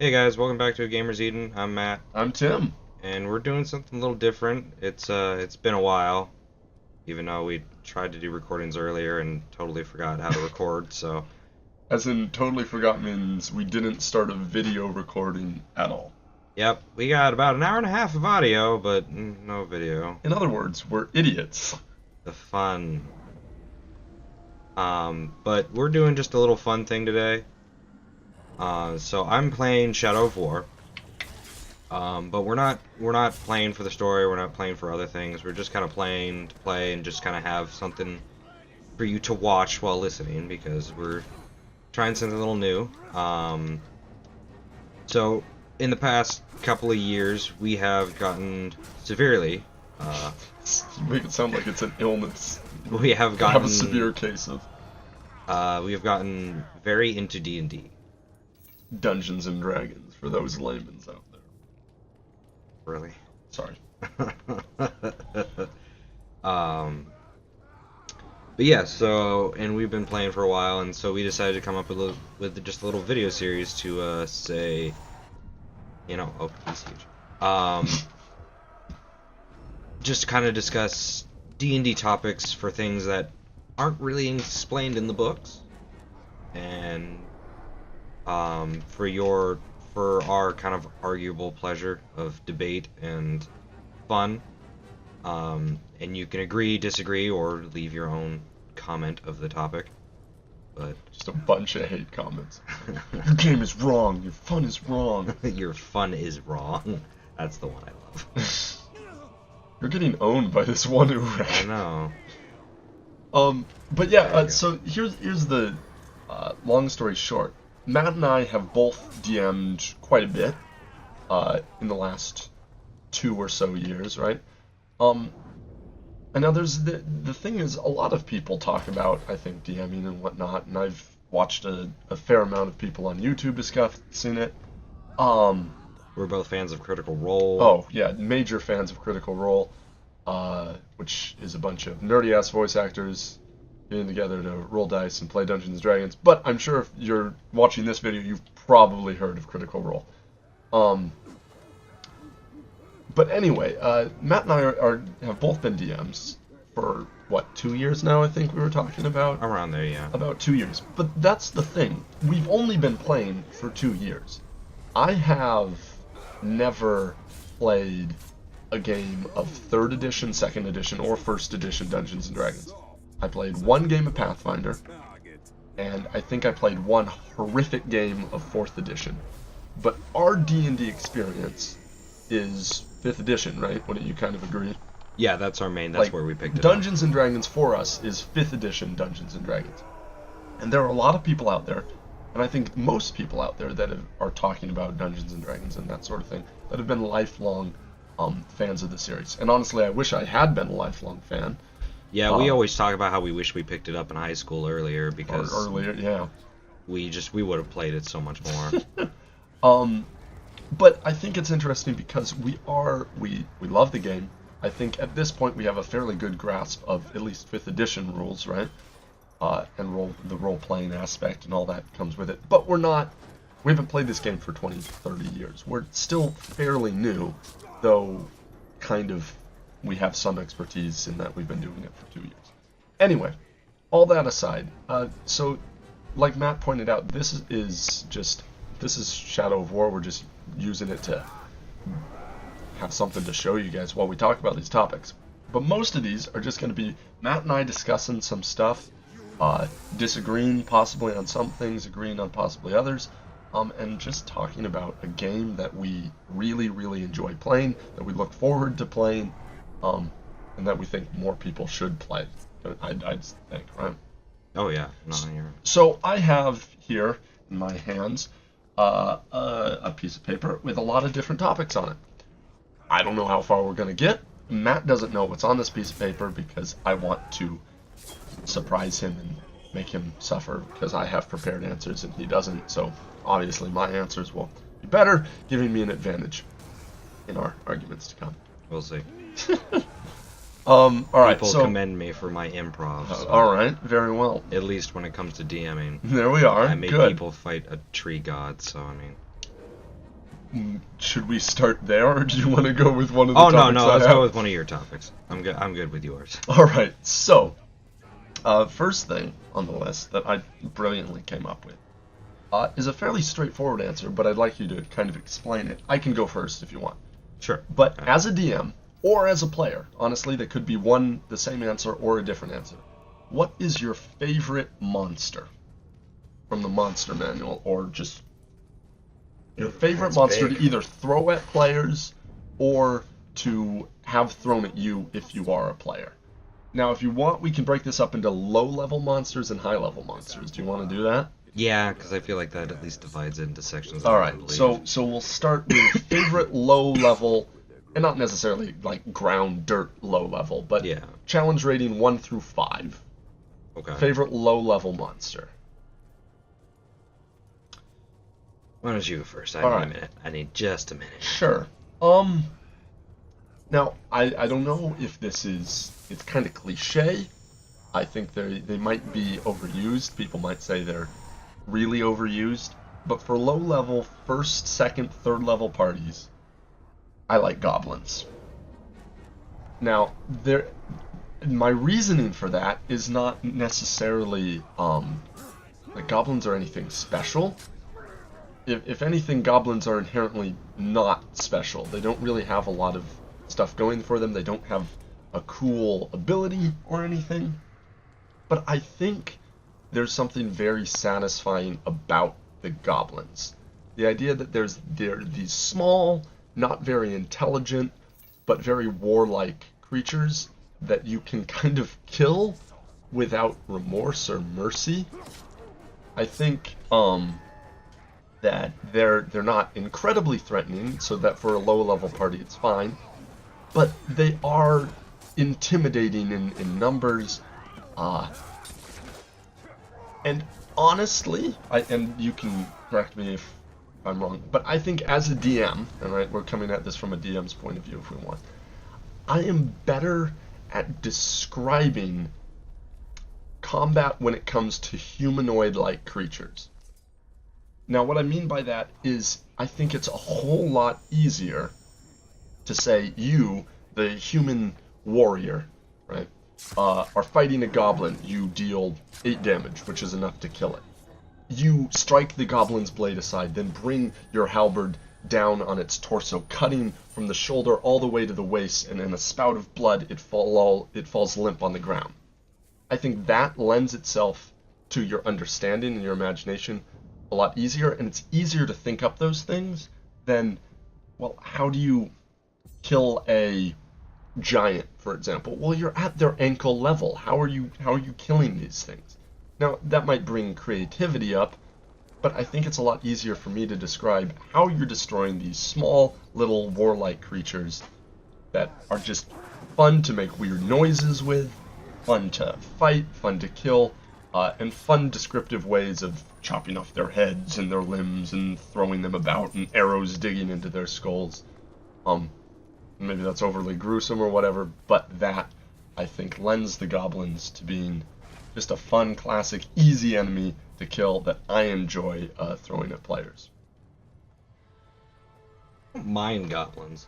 Hey guys, welcome back to Gamers Eden. I'm Matt, I'm Tim. and we're doing something a little different. It's been a while, even though we tried to do recordings earlier and totally forgot how to record. So, As in, totally forgot means we didn't start a video recording at all. yep, we got about an hour and a half of audio, but no video. In other words, we're idiots. The fun. But we're doing just a little fun thing today. So I'm playing Shadow of War. But we're not playing for the story. We're not playing for other things. We're just kind of playing to play and just kind of have something for you to watch while listening because we're trying something a little new. So in the past couple of years, we have gotten severely. You make it sound like it's an illness. We have I have a gotten. severe case of We have gotten very into D&D. Dungeons and Dragons for those laymen's out there. Really. Sorry. um. But yeah, and we've been playing for a while, and so we decided to come up with just a little video series to say, oh, he's huge. Just kind of discuss D&D topics for things that aren't really explained in the books, and for our kind of arguable pleasure of debate and fun. And you can agree, disagree, or leave your own comment of the topic. But Just a bunch of hate comments. Your game is wrong. Your fun is wrong. your fun is wrong. That's the one I love. You're getting owned by this one I Urek. know. But yeah, There you go. so here's the long story short. Matt and I have both DM'd quite a bit in the last 2 or so years, right? And now there's the thing is, a lot of people talk about, I think, DMing and whatnot, and I've watched a fair amount of people on YouTube discussing it. We're both fans of Critical Role. Oh yeah, major fans of Critical Role, which is a bunch of nerdy ass voice actors getting together to roll dice and play Dungeons and Dragons. But I'm sure if you're watching this video, you've probably heard of Critical Role. But anyway, Matt and I have both been DMs for what, 2 years now? I think we were talking about Around there, yeah. about 2 years. But that's the thing. We've only been playing for 2 years. I have never played a game of 3rd edition, 2nd edition, or 1st edition Dungeons and Dragons. I played one game of Pathfinder, and I think I played one horrific game of 4th edition. But our D&D experience is 5th edition, right? Wouldn't you kind of agree? Yeah, that's our main. That's Like, where we picked it Dungeons and Dragons for us is 5th edition Dungeons and Dragons. And there are a lot of people out there, and I think most people out there that are talking about Dungeons and Dragons and that sort of thing, that have been lifelong fans of the series. And honestly, I wish I had been a lifelong fan. Yeah, we always talk about how we wish we picked it up in high school earlier Or because earlier, yeah. we would have played it so much more. But I think it's interesting because we love the game. I think at this point we have a fairly good grasp of at least 5th edition rules, right? And the role-playing aspect and all that comes with it. But we haven't played this game for 20, 30 years. We're still fairly new, though kind of we have some expertise in that we've been doing it for 2 years. Anyway, all that aside, so like Matt pointed out, this is Shadow of War. We're just using it to have something to show you guys while we talk about these topics. But most of these are just going to be Matt and I discussing some stuff, disagreeing possibly on some things, agreeing on possibly others, and just talking about a game that we really, really enjoy playing, that we look forward to playing, and that we think more people should play. I'd think, right? Oh yeah, no, you're So I have here in my hands a piece of paper with a lot of different topics on it. I don't know how far we're going to get. Matt doesn't know what's on this piece of paper because I want to surprise him and make him suffer because I have prepared answers and he doesn't. So obviously my answers will be better, giving me an advantage in our arguments to come. We'll see. All right, People so commend me for my improv. So all right, very well. at least when it comes to DMing, There we are. I made Good. people fight a tree god. So I mean, should we start there, or do you want to go with one of the Oh no, topics no, I let's have? go with one of your topics. I'm good. I'm good with yours. All right. So, first thing on the list that I brilliantly came up with is a fairly straightforward answer, but I'd like you to kind of explain it. I can go first if you want. Sure. But as a DM or as a player, honestly, that could be the same answer or a different answer. What is your favorite monster from the monster manual, or just your favorite That's monster big. to either throw at players or to have thrown at you if you are a player? Now, if you want, we can break this up into low-level monsters and high-level monsters. Do you want to do that? Yeah, because I feel like that at least divides it into sections. that All I right, believe. so we'll start with favorite low level, and not necessarily like ground dirt low level, but Yeah. challenge rating 1 through 5. Okay. Favorite low level monster. Why don't you go first? I All need right. a minute. I need just a minute. Sure. Now I don't know if it's kind of cliche. I think they might be overused. People might say they're really overused. But for low level, first, second, third level parties, I like goblins. Now, my reasoning for that is not necessarily that goblins are anything special. If anything, goblins are inherently not special. They don't really have a lot of stuff going for them. They don't have a cool ability or anything. But I think there's something very satisfying about the goblins. The idea that they're these small, not very intelligent, but very warlike creatures that you can kind of kill without remorse or mercy. I think that they're not incredibly threatening, so that for a low level party it's fine. But they are intimidating in numbers. And honestly, and you can correct me if I'm wrong, but I think as a DM, and right, we're coming at this from a DM's point of view if we want, I am better at describing combat when it comes to humanoid-like creatures. Now, what I mean by that is I think it's a whole lot easier to say you, the human warrior, right, are fighting a goblin. You deal 8 damage, which is enough to kill it. You strike the goblin's blade aside, then bring your halberd down on its torso, cutting from the shoulder all the way to the waist, and in a spout of blood, it falls limp on the ground. I think that lends itself to your understanding and your imagination a lot easier, and it's easier to think up those things than, well, how do you kill a giant, for example? Well, you're at their ankle level. How are you killing these things? Now, that might bring creativity up, but I think it's a lot easier for me to describe how you're destroying these small, little, warlike creatures that are just fun to make weird noises with, fun to fight, fun to kill, and fun descriptive ways of chopping off their heads and their limbs and throwing them about and arrows digging into their skulls. Maybe that's overly gruesome or whatever, but that, I think, lends the goblins to being just a fun, classic, easy enemy to kill that I enjoy throwing at players. I don't mind goblins.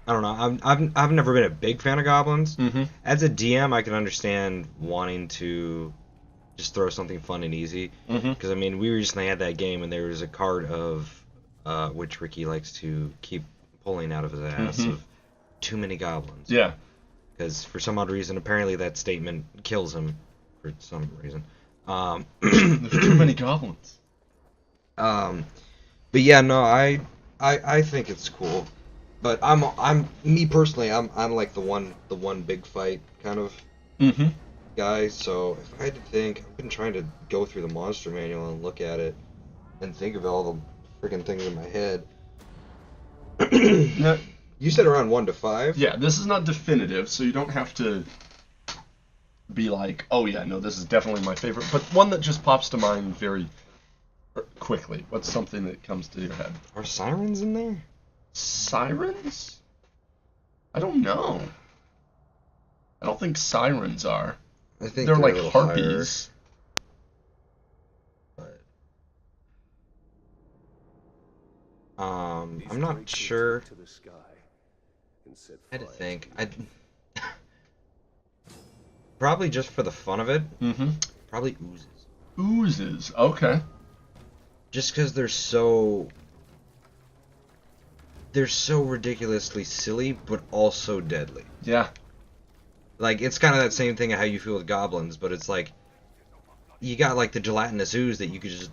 I don't know. I've never been a big fan of goblins. Mm-hmm. As a DM, I can understand wanting to just throw something fun and easy. Mm-hmm. Because I mean, we recently had that game, and there was a card of which Ricky likes to keep pulling out of his ass Mm-hmm. of too many goblins. Yeah. Because for some odd reason, apparently that statement kills him for some reason. There's too many goblins. But yeah, no, I think it's cool. But I'm me personally, I'm like the one big fight kind of Mm-hmm. guy. So if I had to think, I've been trying to go through the monster manual and look at it and think of all the freaking things in my head. Yeah. You said around 1 to 5. Yeah, this is not definitive, so you don't have to be like, oh yeah, no, this is definitely my favorite, but one that just pops to mind very quickly. What's something that comes to your head? Are sirens in there? Sirens? I don't know. I don't think sirens are. I think They're a like little harpies. higher, but I'm not sure. I had to think. Probably just for the fun of it. Mm-hmm. Probably oozes. Oozes. Okay. Just because they're so ridiculously silly, but also deadly. Yeah. Like, it's kind of that same thing of how you feel with goblins, but it's like, you got like the gelatinous ooze that you could just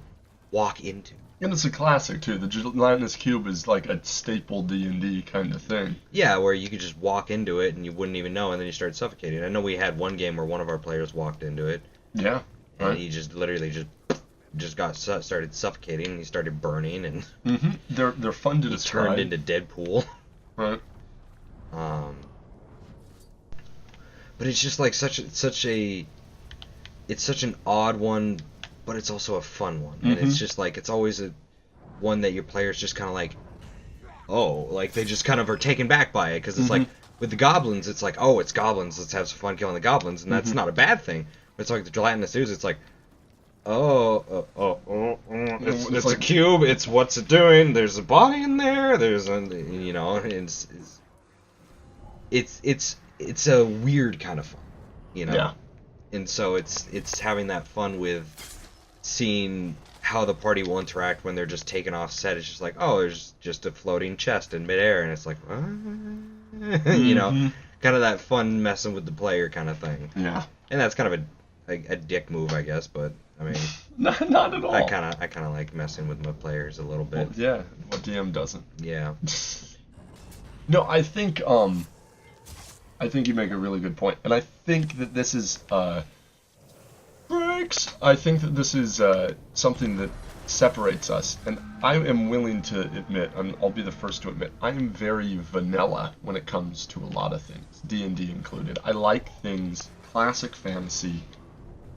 walk into. And it's a classic too. The gelatinous cube is like a staple D&D kind of thing. Yeah, where you could just walk into it and you wouldn't even know, and then you start suffocating. I know we had one game where one of our players walked into it, Yeah. and Right. he just literally just started suffocating, and he started burning, and Mm-hmm. They're fun to he describe. turned into Deadpool. Right. But it's just like such an odd one, but it's also a fun one, and it's just like it's always a one that your players just kind of like, oh, like they just kind of are taken back by it, because it's like with the goblins, it's like, oh, it's goblins, let's have some fun killing the goblins, and that's not a bad thing. But it's like the gelatinous ooze, it's like, it's like a cube, it's what's it doing? There's a body in there. There's a it's a weird kind of fun, Yeah. And so it's having that fun with seeing how the party will interact when they're just taken off set. It's just like, oh, there's just a floating chest in midair, and it's like, kind of that fun messing with the player kind of thing. Yeah. And that's kind of a dick move, I guess, but I mean, Not at all. I kind of like messing with my players a little bit. Well, yeah. What DM doesn't? Yeah. No, I think you make a really good point, and I think that this is breaks. I think that this is something that separates us, and I am willing to admit, I'll be the first to admit, I am very vanilla when it comes to a lot of things, D&D included. I like things classic fantasy,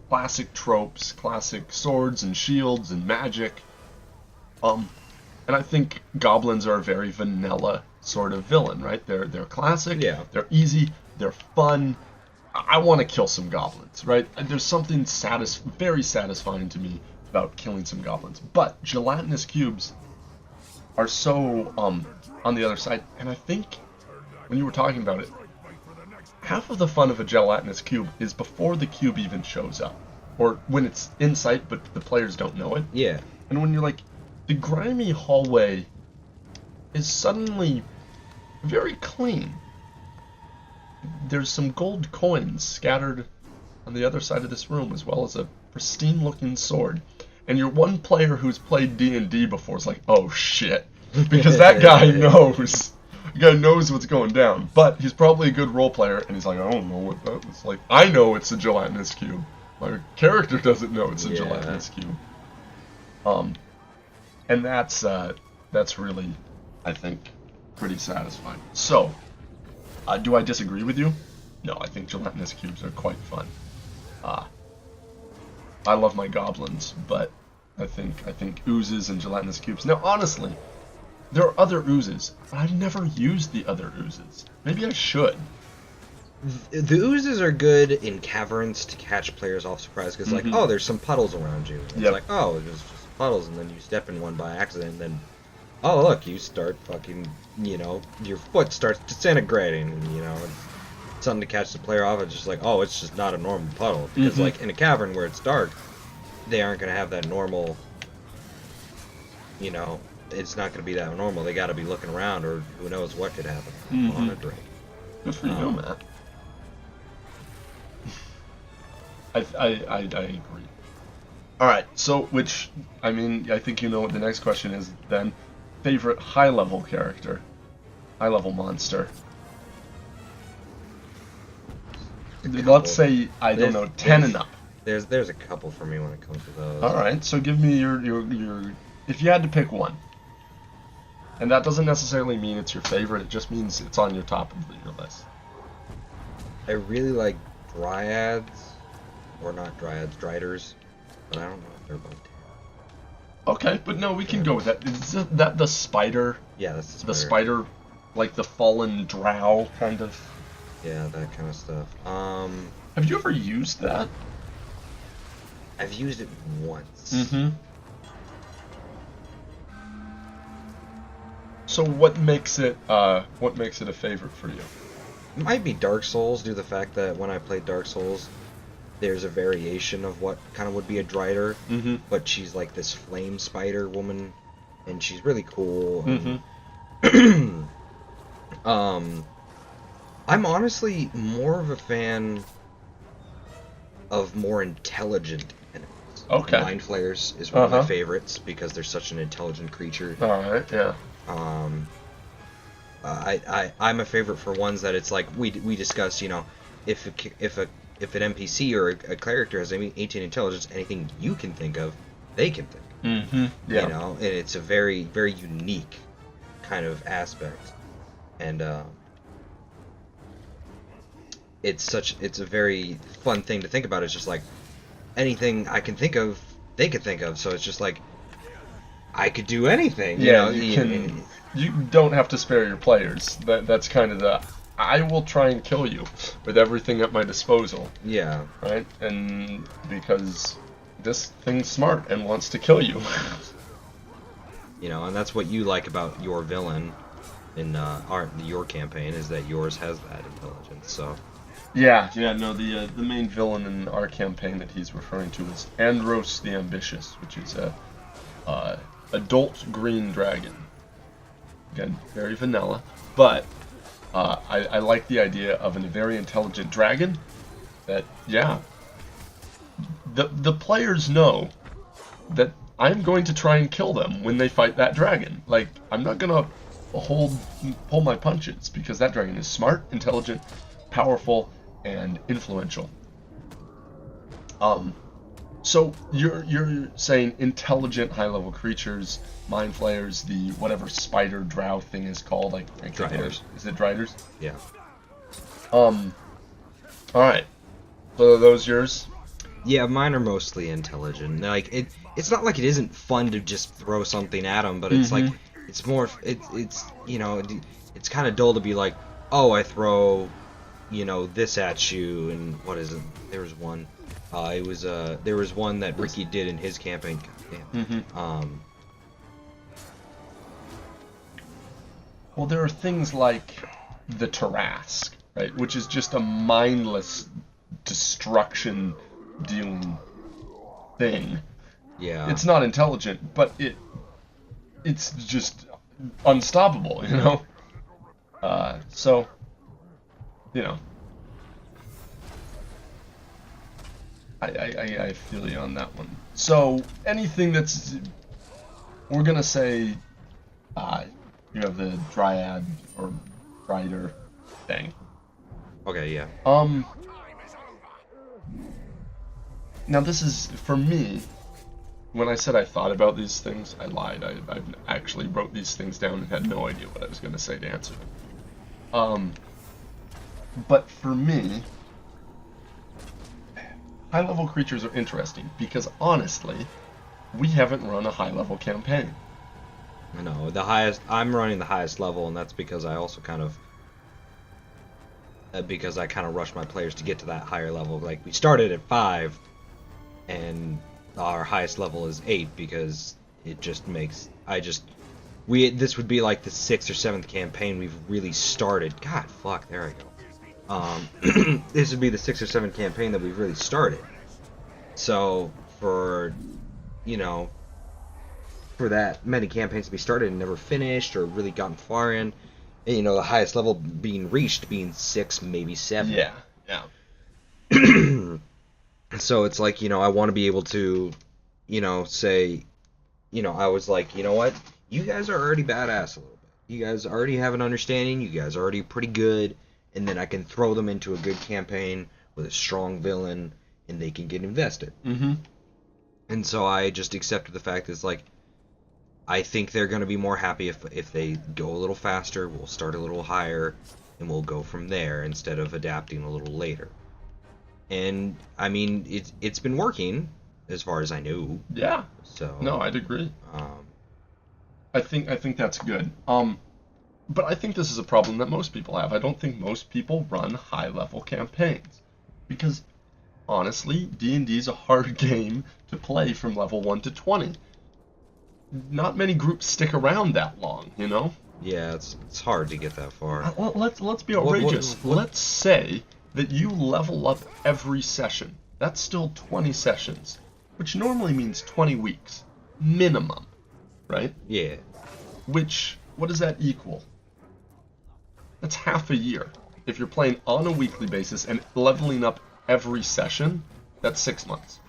classic tropes, classic swords and shields and magic. And I think goblins are a very vanilla sort of villain, right? They're classic, Yeah. they're easy, they're fun. I want to kill some goblins, right? There's something very satisfying to me about killing some goblins. But gelatinous cubes are so on the other side, and I think when you were talking about it, half of the fun of a gelatinous cube is before the cube even shows up, or when it's in sight but the players don't know it. Yeah. And when you're like, the grimy hallway is suddenly very clean. There's some gold coins scattered on the other side of this room, as well as a pristine-looking sword. And your one player who's played D&D before is like, oh shit, because that guy knows. The guy knows what's going down. But he's probably a good role player, and he's like, I don't know what that was like. I know it's a gelatinous cube. My character doesn't know it's a gelatinous cube. And that's really, I think, pretty satisfying. So, do I disagree with you? No, I think gelatinous cubes are quite fun. I love my goblins, but I think oozes and gelatinous cubes. Now, honestly, there are other oozes, but I've never used the other oozes. Maybe I should. The oozes are good in caverns to catch players off surprise, because like, oh, there's some puddles around you. It's like, oh, there's just puddles, and then you step in one by accident, and then, oh, look, you start fucking, your foot starts disintegrating, and, it's something to catch the player off. It's just like, oh, it's just not a normal puddle. Because, like, in a cavern where it's dark, they aren't going to have that normal, it's not going to be that normal. They got to be looking around, or who knows what could happen on a drink. Good for you, Matt. I agree. Alright, so, I think you know what the next question is then. Favorite high-level character? High-level monster? Let's say, I don't know, 10 and up. There's a couple for me when it comes to those. Alright, so give me your... If you had to pick one. And that doesn't necessarily mean it's your favorite, it just means it's on your top of your list. I really like dryads. Or not dryads, driders. But I don't know if they're above 10. Okay, but no, we can go with that. Is that the spider? Yeah, that's the spider. The spider, like the fallen drow, kind of? Yeah, that kind of stuff. Have you ever used that? I've used it once. Mm-hmm. So what makes it a favorite for you? It might be Dark Souls, due to the fact that when I played Dark Souls, there's a variation of what kind of would be a Drider, Mm-hmm. but she's like this flame spider woman, and she's really cool. Mm-hmm. I'm honestly more of a fan of more intelligent enemies. Okay. Mind Flayers is one of my Uh-huh. favorites because they're such an intelligent creature. All right. Yeah. I'm a favorite for ones that it's like we discussed. If an NPC or a character has 18 intelligence, anything you can think of, they can think. Mm-hmm. Yeah. And it's a very, very unique kind of aspect, and it's a very fun thing to think about. It's just like anything I can think of, they could think of. So it's just like I could do anything. Yeah. You don't have to spare your players. That's kind of the. I will try and kill you with everything at my disposal. Yeah. Right? And because this thing's smart and wants to kill you. And that's what you like about your villain in your campaign, is that yours has that intelligence. So. Yeah. No. The main villain in our campaign that he's referring to is Andros the Ambitious, which is a adult green dragon. Again, very vanilla, but I like the idea of a very intelligent dragon. That the players know that I'm going to try and kill them when they fight that dragon. Like, I'm not gonna pull my punches, because that dragon is smart, intelligent, powerful, and influential. So you're saying intelligent high-level creatures, mind flayers, the whatever spider drow thing is called, like Driders. Is it Driders? Yeah. All right. So are those yours? Yeah, mine are mostly intelligent. Like it's not like it isn't fun to just throw something at them, but it's like it's more it's kind of dull to be like, oh, I throw this at you, and what is it? There was one. There was one that Ricky did in his campaign. God damn. Well, there are things like the Tarrasque, right, which is just a mindless destruction dealing thing. Yeah. It's not intelligent, but it's just unstoppable, So, I feel you on that one. So anything we're gonna say, you have the Dryad or Drider thing. Okay. Yeah. Now this is, for me, when I said I thought about these things, I lied. I actually wrote these things down and had no idea what I was gonna say to answer them. But for me, high-level creatures are interesting because, honestly, we haven't run a high-level campaign. I know I'm running the highest level, and that's because I also kind of rushed my players to get to that higher level. Like, we started at 5, and our highest level is 8 because it just makes this would be like the 6th or 7th campaign we've really started. God, fuck, there I go. This would be the 6th or 7th campaign that we've really started. So for that many campaigns to be started and never finished or really gotten far in, the highest level being reached being 6, maybe 7. Yeah. So it's like, I want to be able to, say, I was like, you know what? You guys are already badass a little bit. You guys already have an understanding. You guys are already pretty good. And then I can throw them into a good campaign with a strong villain, and they can get invested. Mm-hmm. And so I just accepted the fact that it's like, I think they're going to be more happy if they go a little faster. We'll start a little higher, and we'll go from there instead of adapting a little later. And I mean, it's been working as far as I knew. Yeah. So no, I'd agree. I think that's good. But I think this is a problem that most people have. I don't think most people run high-level campaigns because, honestly, D&D is a hard game to play from level 1 to 20. Not many groups stick around that long, Yeah, it's hard to get that far. Let's be What- outrageous. what- Let's say that you level up every session. That's still 20 sessions, which normally means 20 weeks minimum, right? Yeah. Which, what does that equal? That's half a year. If you're playing on a weekly basis and leveling up every session, that's 6 months.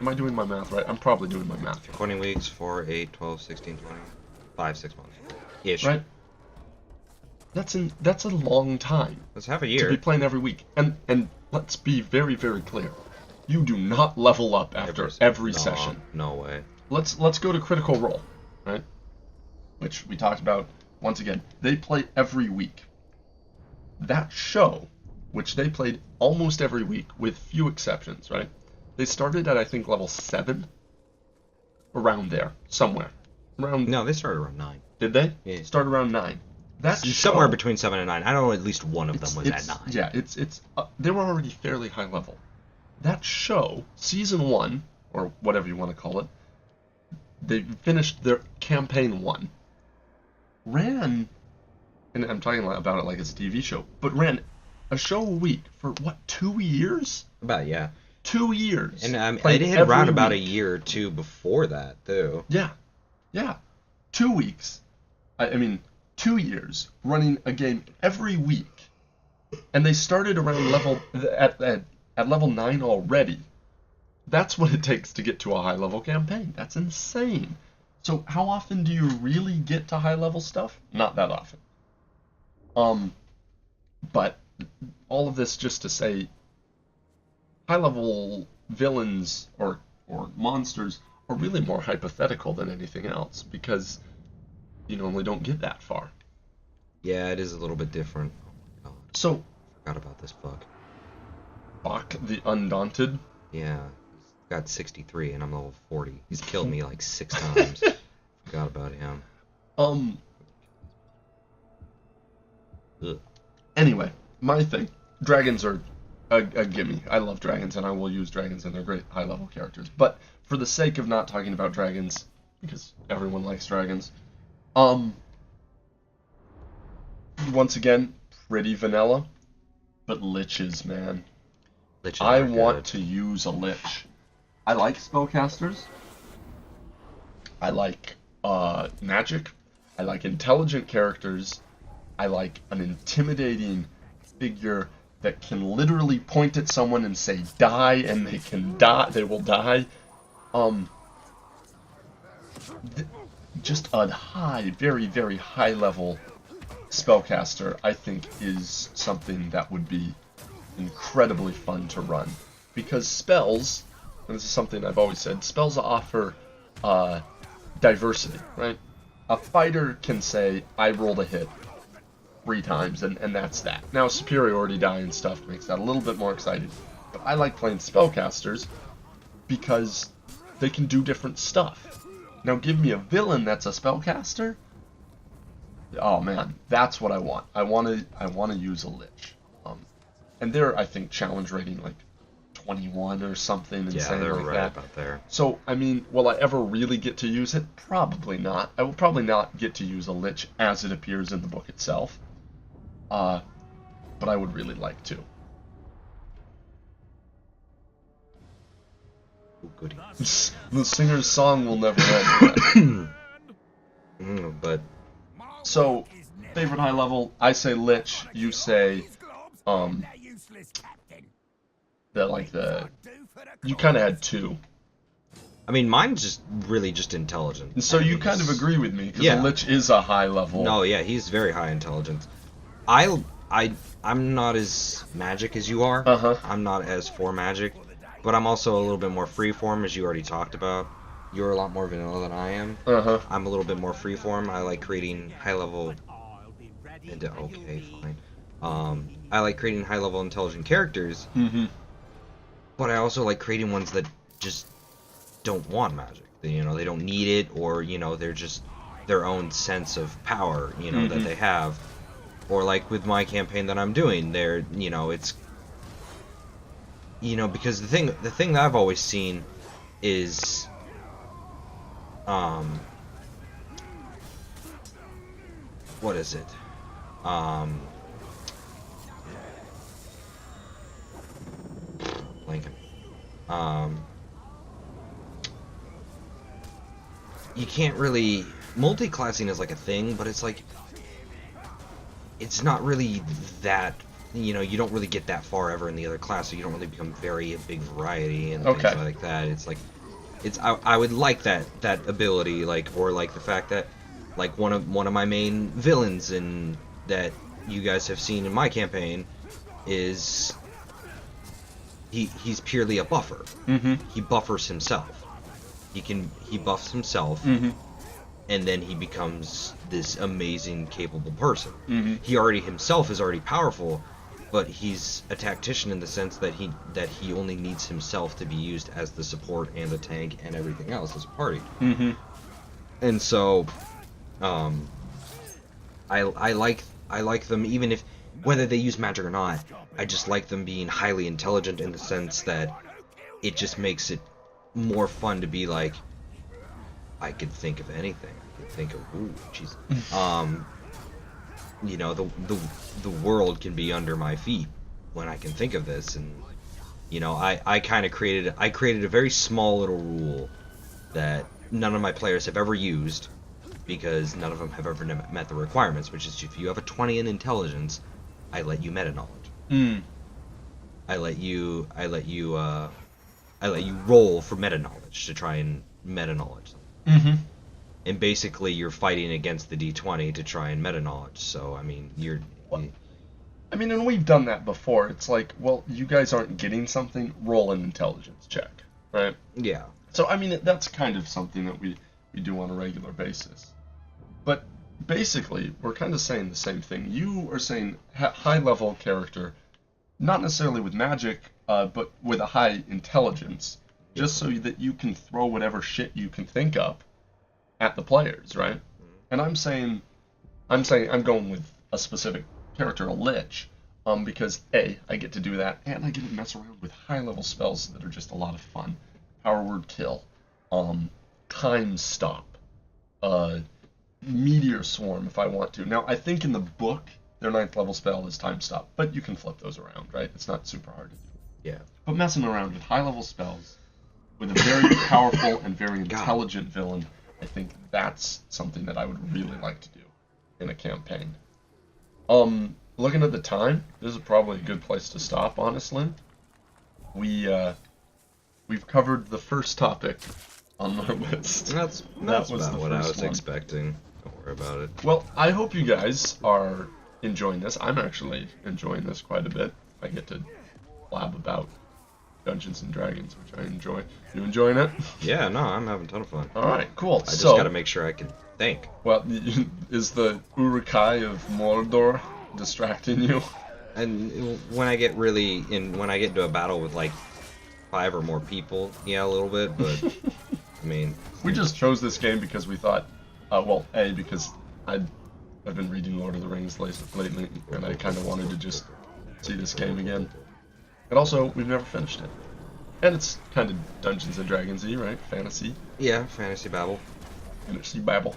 Am I doing my math right? I'm probably doing my math 20 weeks, 4, 8, 12, 16, 20, 5, 6 months. Ish. right. That's a long time That's half a to year. be playing every week. And let's be very, very clear. You do not level up after every No, session. No way. Let's go to Critical Role, right? Which we talked about once again. They play every week. That show, which they played almost every week with few exceptions, right? They started at I think level 7, around there, somewhere. Around No, they started around 9. Did they? Yeah. Start around 9. That's Somewhere between 7 and 9. I know at least one of them was at 9. Yeah, it's they were already fairly high level. That show, season 1 or whatever you want to call it, they finished their campaign 1. Ran, and I'm talking about it like it's a TV show, but ran a show a week for what, 2 years? About, yeah. 2 years. And I Played had every around about a week. year or two before that, too. Yeah, 2 weeks. I mean, 2 years running a game every week, and they started around at level 9 already. That's what it takes to get to a high level campaign. That's insane. So how often do you really get to high level stuff? Not that often. But all of this just to say, high level villains or monsters are really more hypothetical than anything else because you normally don't get that far. Yeah, it is a little bit different. Oh my god, So I forgot about this fuck. Bach the Undaunted. Yeah, he's got 63 and I'm level 40. He's killed me like 6 times. Forgot about him. Ugh. Anyway, my thing. Dragons are a gimme. I love dragons, and I will use dragons, and they're great high-level characters. But for the sake of not talking about dragons, because everyone likes dragons, once again, pretty vanilla, but liches, man. Liches I are want good. to use a lich. I like spellcasters. I like magic. I like intelligent characters. I like an intimidating figure that can literally point at someone and say die, and they can die. They will die. Just a high, very, very high level spellcaster, I think, is something that would be incredibly fun to run, because spells, and this is something I've always said, spells offer diversity, right? A fighter can say, I rolled a hit 3 times, and that's that. Now, superiority die and stuff makes that a little bit more exciting, but I like playing spellcasters because they can do different stuff. Now, give me a villain that's a spellcaster. Oh man, that's what I want. I want to use a lich. And they're, I think, challenge rating like 21 or something Yeah, insane they're like right that. about there. So, I mean, will I ever really get to use it? Probably not. I will probably not get to use a lich as it appears in the book itself. But I would really like to. Ooh, goody. The singer's song will never end. But So, favorite high level, I say lich, you say, you kind of had 2. I mean, mine's just really just intelligent. And so I you mean, kind of he's- agree with me, because Yeah. a lich is a high level. No, yeah, he's very high intelligence. I'm not as magic as you are. Uh-huh. I'm not as for magic, but I'm also a little bit more freeform, as you already talked about. You're a lot more vanilla than I am. Uh-huh. I'm a little bit more freeform. I like creating high level. Okay, fine. I like creating high level intelligent characters, Mm-hmm. but I also like creating ones that just don't want magic. They don't need it, or they're just their own sense of power, that they have. Or like with my campaign that I'm doing, it's because the thing that I've always seen is what is it? Lincoln. You can't really multi-classing is like a thing, but it's like it's not really that. You know, you don't really get that far ever in the other class, so you don't really become a big variety and things like that. It's like, I would like that ability, like, or like the fact that, like, one of my main villains in that you guys have seen in my campaign is he's purely a buffer. Mm-hmm. He buffers himself. He buffs himself. Mm-hmm. And then he becomes this amazing, capable person. Mm-hmm. He already himself is already powerful, but he's a tactician in the sense that he only needs himself to be used as the support and the tank and everything else as a party. Mm-hmm. And so, I like them even if whether they use magic or not. I just like them being highly intelligent in the sense that it just makes it more fun to be like, I could think of anything. I could think of jeez. You know, the world can be under my feet when I can think of this, and you know, I created a very small little rule that none of my players have ever used because none of them have ever met the requirements, which is if you have a 20 in intelligence, I let you meta knowledge. Mm. I let you roll for meta knowledge to try and meta knowledge them. Mm-hmm. And basically, you're fighting against the D20 to try and meta knowledge. So, I mean, I mean, and we've done that before. It's like, well, you guys aren't getting something, roll an intelligence check, right? Yeah. So, I mean, that's kind of something that we do on a regular basis. But basically, we're kind of saying the same thing. You are saying high-level character, not necessarily with magic, but with a high intelligence, just so that you can throw whatever shit you can think up at the players, right? And I'm saying I'm going with a specific character, a lich, because A, I get to do that, and I get to mess around with high-level spells that are just a lot of fun. Power Word Kill, Time Stop, Meteor Swarm if I want to. Now, I think in the book, their 9th level spell is Time Stop, but you can flip those around, right? It's not super hard to do. Yeah. But messing around with high-level spells, with a very powerful and very intelligent villain, I think that's something that I would really like to do in a campaign. Looking at the time, this is probably a good place to stop, honestly. We've covered the first topic on our list. That's was about the what I first was one. expecting. Don't worry about it. Well, I hope you guys are enjoying this. I'm actually enjoying this quite a bit. I get to blab about Dungeons and Dragons, which I enjoy. You enjoying it? Yeah, no, I'm having a ton of fun. All right, cool. I just gotta make sure I can think. Well, is the Uruk-hai of Mordor distracting you? And when I get into a battle with like 5 or more people, yeah, a little bit, but I mean, we just chose this game because we thought, well, A, because I've been reading Lord of the Rings lately, and I kind of wanted to just see this game again. And also, we've never finished it. And it's kind of Dungeons and Dragons-y, right? Fantasy. yeah, fantasy babble. Fantasy babble.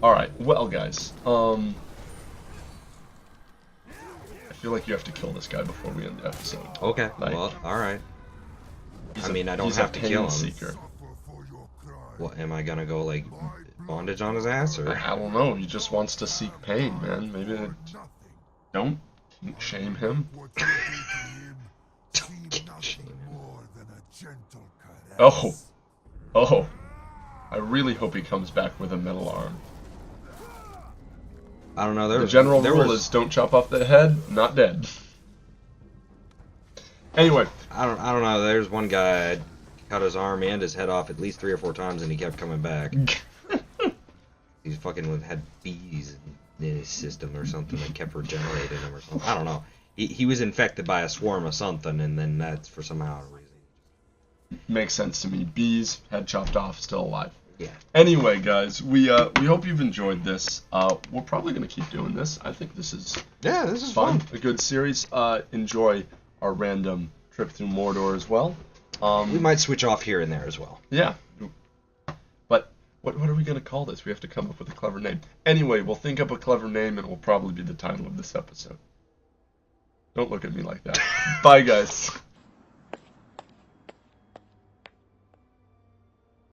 Alright, well, guys, I feel like you have to kill this guy before we end the episode. Okay, Like, well, all right. I mean, I don't he's have a to pain kill him. seeker. What, am I gonna go like bondage on his ass or? I don't know. He just wants to seek pain, man. Maybe don't kink shame him. Oh, I really hope he comes back with a metal arm. I don't know. The general rule is don't chop off the head, not dead. Anyway, I don't know. There's one guy cut his arm and his head off at least 3 or 4 times, and he kept coming back. He's fucking had bees in his system or something that kept regenerating him or something. I don't know. He was infected by a swarm of something, and then that's for some odd reason. makes sense to me. Bees, head chopped off, still alive. Yeah. Anyway, guys, we hope you've enjoyed this. We're probably gonna keep doing this. I think this is This is fun. a good series. Enjoy our random trip through Mordor as well. We might switch off here and there as well. Yeah. But What are we going to call this? We have to come up with a clever name. Anyway, we'll think up a clever name and it will probably be the title of this episode. Don't look at me like that. Bye, guys.